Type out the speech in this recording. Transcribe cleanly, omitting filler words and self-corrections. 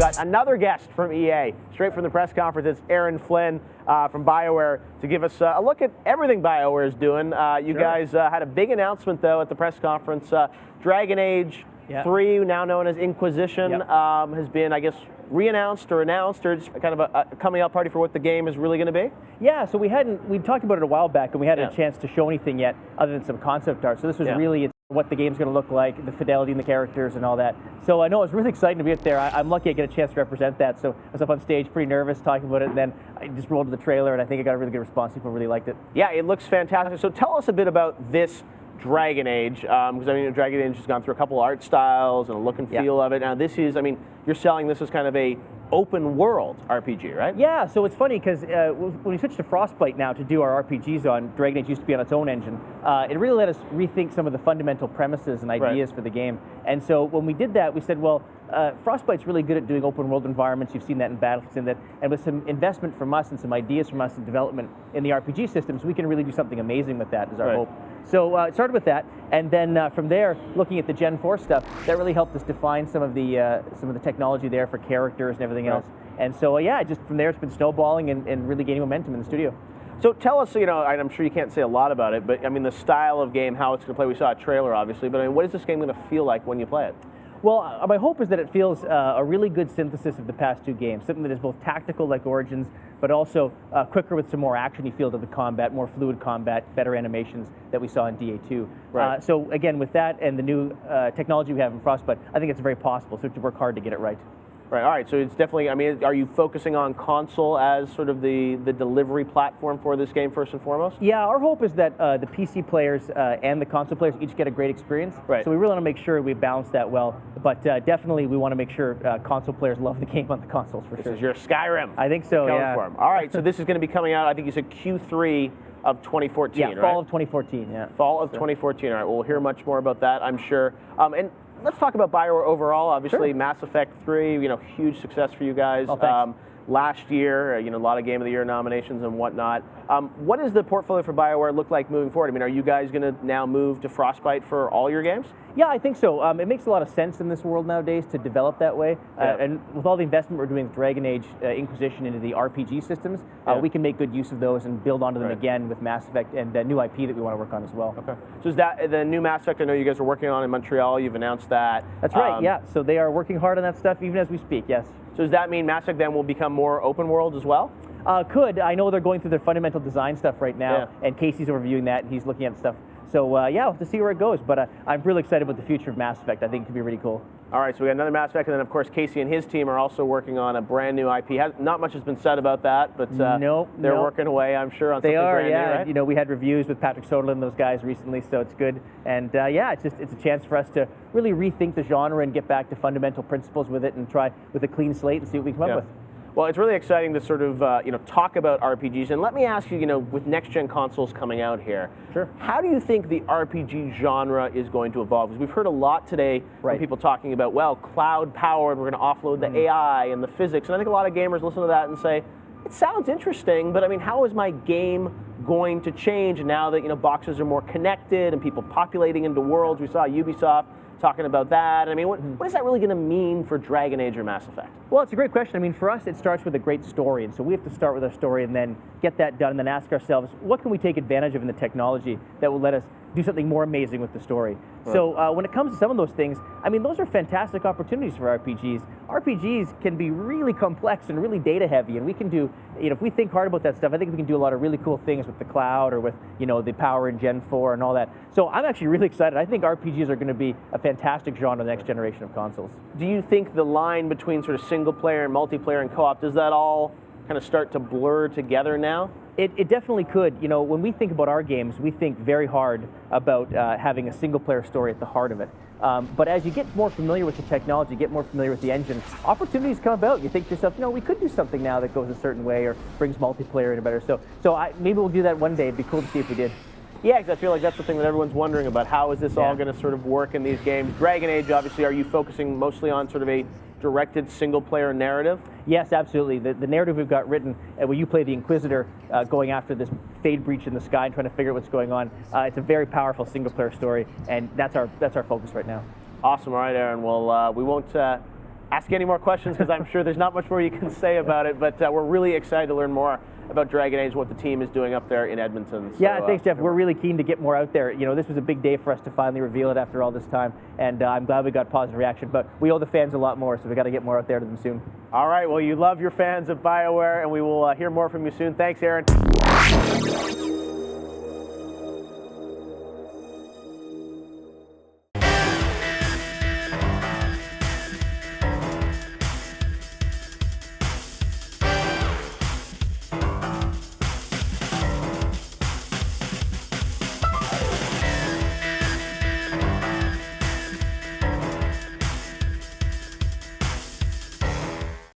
got another guest from EA, straight from the press conference. It's Aaryn Flynn from BioWare to give us a look at everything BioWare is doing. You guys had a big announcement, though, at the press conference. Dragon Age 3, now known as Inquisition, has been, I guess, re-announced or announced, or just kind of a coming out party for what the game is really going to be? Yeah, so we talked about it a while back, and we hadn't had a chance to show anything yet other than some concept art. So this was really what the game's going to look like, the fidelity in the characters and all that. So I know it's really exciting to be up there. I'm lucky I get a chance to represent that. So I was up on stage pretty nervous talking about it, and then I just rolled to the trailer, and I think I got a really good response. People really liked it. Yeah, it looks fantastic. So tell us a bit about this Dragon Age, because I mean, Dragon Age has gone through a couple art styles and a look and feel of it. Now this is, I mean, you're selling this as kind of a open world RPG, right? Yeah, so it's funny because when we switched to Frostbite now to do our RPGs on, Dragon Age used to be on its own engine. It really let us rethink some of the fundamental premises and ideas for the game. And so when we did that, we said, well, Frostbite's really good at doing open world environments. You've seen that in Battlefield, and with some investment from us and some ideas from us in development in the RPG systems, we can really do something amazing with that, is our hope. So it started with that, and then from there, looking at the Gen 4 stuff, that really helped us define some of the technology there for characters and everything else. And so just from there, it's been snowballing and really gaining momentum in the studio. So tell us, you know, I'm sure you can't say a lot about it, but I mean the style of game, how it's going to play. We saw a trailer, obviously, but I mean, what is this game going to feel like when you play it? Well, my hope is that it feels a really good synthesis of the past two games, something that is both tactical like Origins, but also quicker with some more action-y feel to the combat, more fluid combat, better animations that we saw in DA2. So again, with that and the new technology we have in Frostbite, I think it's very possible, so we have to work hard to get it right. Right, all right, so it's definitely, I mean, are you focusing on console as sort of the delivery platform for this game first and foremost? Yeah, our hope is that the PC players and the console players each get a great experience. Right. So we really want to make sure we balance that well, but definitely we want to make sure console players love the game on the consoles for sure. This is your Skyrim. I think so, yeah. All right, so this is going to be coming out, I think you said Q3 of 2014, right? Fall of 2014, yeah. Fall of 2014, all right, we'll hear much more about that, I'm sure. And let's talk about BioWare overall. Obviously, Mass Effect 3, you know, huge success for you guys. Last year, you know, a lot of Game of the Year nominations and whatnot. What does the portfolio for BioWare look like moving forward? I mean, are you guys going to now move to Frostbite for all your games? Yeah, I think so. It makes a lot of sense in this world nowadays to develop that way. And with all the investment we're doing with Dragon Age Inquisition into the RPG systems, we can make good use of those and build onto them again with Mass Effect and new IP that we want to work on as well. Okay. So is that the new Mass Effect I know you guys are working on in Montreal? You've announced that. That's right, yeah. So they are working hard on that stuff even as we speak, yes. So does that mean Mass Effect then will become more open world as well? Could. I know they're going through their fundamental design stuff right now, and Casey's reviewing that, and he's looking at stuff. So we'll have to see where it goes, but I'm really excited about the future of Mass Effect. I think it could be really cool. All right, so we got another Mass Effect, and then of course Casey and his team are also working on a brand new IP. Not much has been said about that, but they're working away, I'm sure, on something brand new, right? You know, we had reviews with Patrick Soderlund and those guys recently, so it's good. And it's a chance for us to really rethink the genre and get back to fundamental principles with it and try with a clean slate and see what we come up with. Well, it's really exciting to sort of talk about RPGs. And let me ask you, with next-gen consoles coming out here, how do you think the RPG genre is going to evolve? Because we've heard a lot today from people talking about, well, cloud-powered, we're going to offload the AI and the physics. And I think a lot of gamers listen to that and say, it sounds interesting, but I mean, how is my game going to change now that boxes are more connected and people populating into worlds? We saw Ubisoft talking about that. I mean, what is that really going to mean for Dragon Age or Mass Effect? Well, it's a great question. I mean, for us, it starts with a great story, and so we have to start with our story and then get that done and then ask ourselves, what can we take advantage of in the technology that will let us do something more amazing with the story? So when it comes to some of those things, I mean, those are fantastic opportunities for RPGs. RPGs can be really complex and really data heavy, and we can do, if we think hard about that stuff, I think we can do a lot of really cool things with the cloud or with, the power in Gen 4 and all that. So I'm actually really excited. I think RPGs are going to be a fantastic genre in the next generation of consoles. Do you think the line between sort of single player and multiplayer and co-op, does that all kind of start to blur together now? It definitely could. When we think about our games, we think very hard about having a single-player story at the heart of it. But as you get more familiar with the technology, get more familiar with the engine, opportunities come about. You think to yourself, we could do something now that goes a certain way or brings multiplayer in a better. So maybe we'll do that one day. It'd be cool to see if we did. Yeah, because I feel like that's the thing that everyone's wondering about. How is this all going to sort of work in these games? Dragon Age, obviously, are you focusing mostly on sort of a directed single-player narrative? Yes, absolutely. The narrative we've got written, where you play the Inquisitor going after this fade breach in the sky and trying to figure out what's going on. It's a very powerful single-player story, and that's our focus right now. Awesome. All right, Aaryn. Well, we won't ask any more questions because I'm sure there's not much more you can say about it, but we're really excited to learn more about Dragon Age, what the team is doing up there in Edmonton. So, yeah, thanks, Jeff. We're really keen to get more out there. You know, this was a big day for us to finally reveal it after all this time, and I'm glad we got positive reaction, but we owe the fans a lot more, so we got to get more out there to them soon. All right, well, you love your fans of BioWare, and we will hear more from you soon. Thanks, Aaryn.